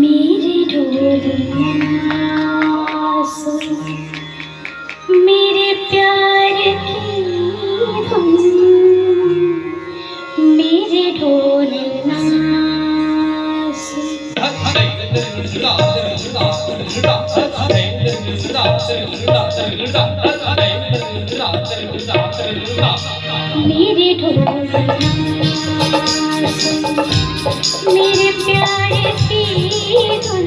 मेरे ढोलना सुन, मेरे प्यार की धुन, मेरे ढोलना मेरे ढोलना मेरे प्यार की धुन,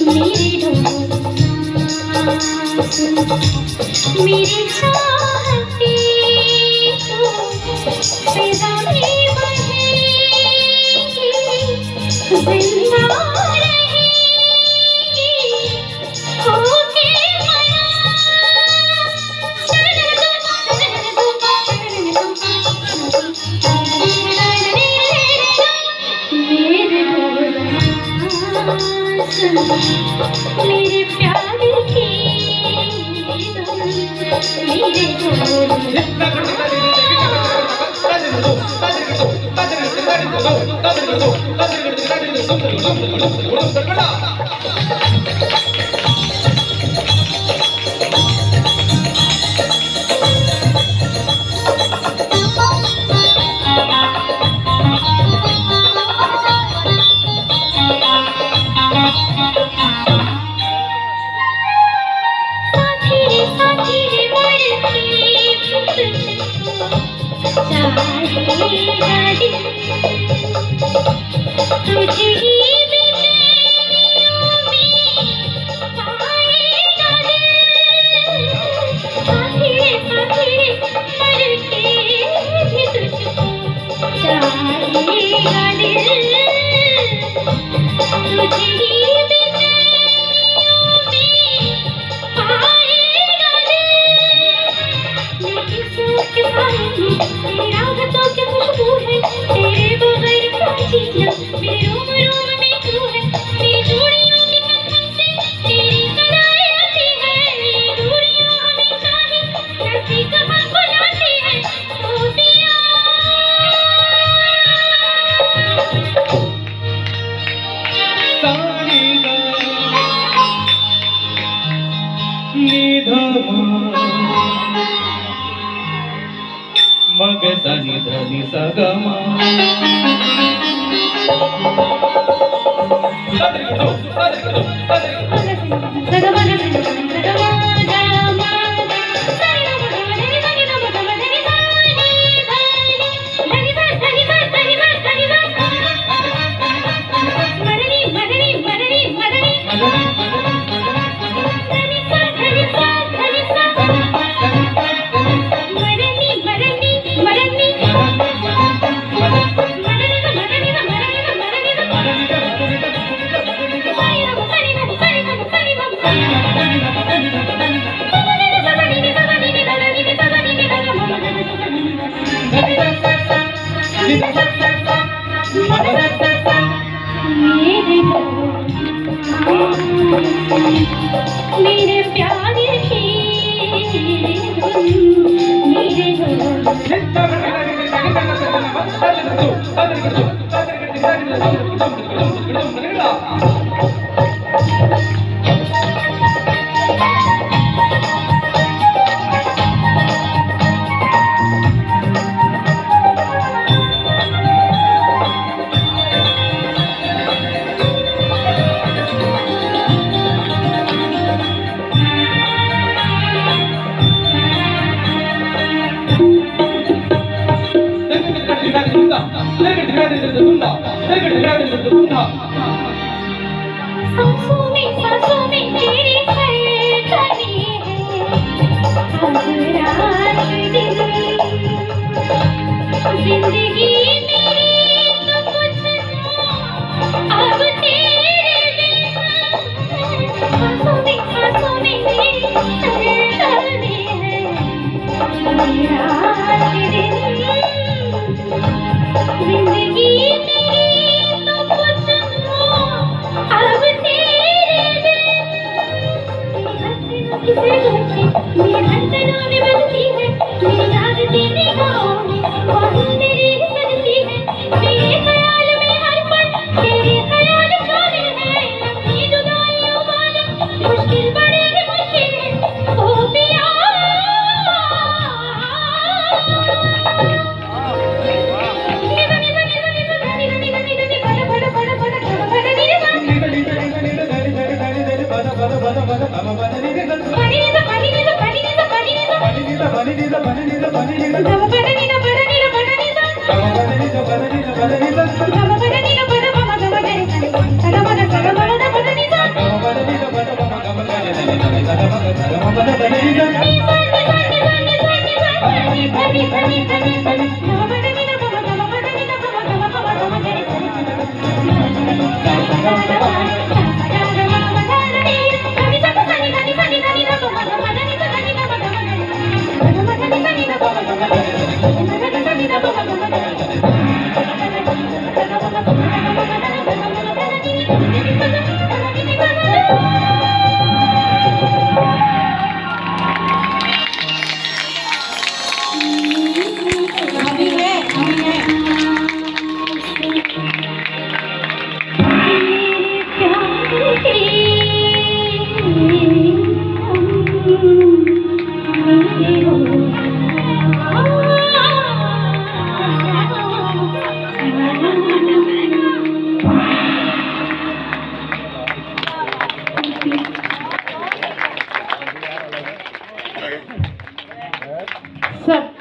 मेरे ढोलना मेरी चाहती तो फिजा में बहेगी, जिंदा रहेगी होके मना। मेरे प्यार की मेरे तुझे ही बेचैनियों में पाएगा दिल, साथी मर के भी तुझको चाहेगा दिल, तुझे ही बेचैनियों में पाएगा दिल। लेकिन सोच के बारे में तेरी राहतों की खुशबू है, तेरे बगैर क्या जीना मेरे रोम रोम में तू है। मेरी चूड़ियों की खनखन से तेरी सदाएं आती है, ये दूरियां हमेशा ही नज़दीक हमको लाती है। ओ पिया मग सनि धनि सगमा मेरे प्यार की मेरे सांसों में तेरी धड़कने है, अब रात दिन जिंदगी मेरी तो कुछ अब तेरे बिन। सांसों में तेरी धड़कने है, सर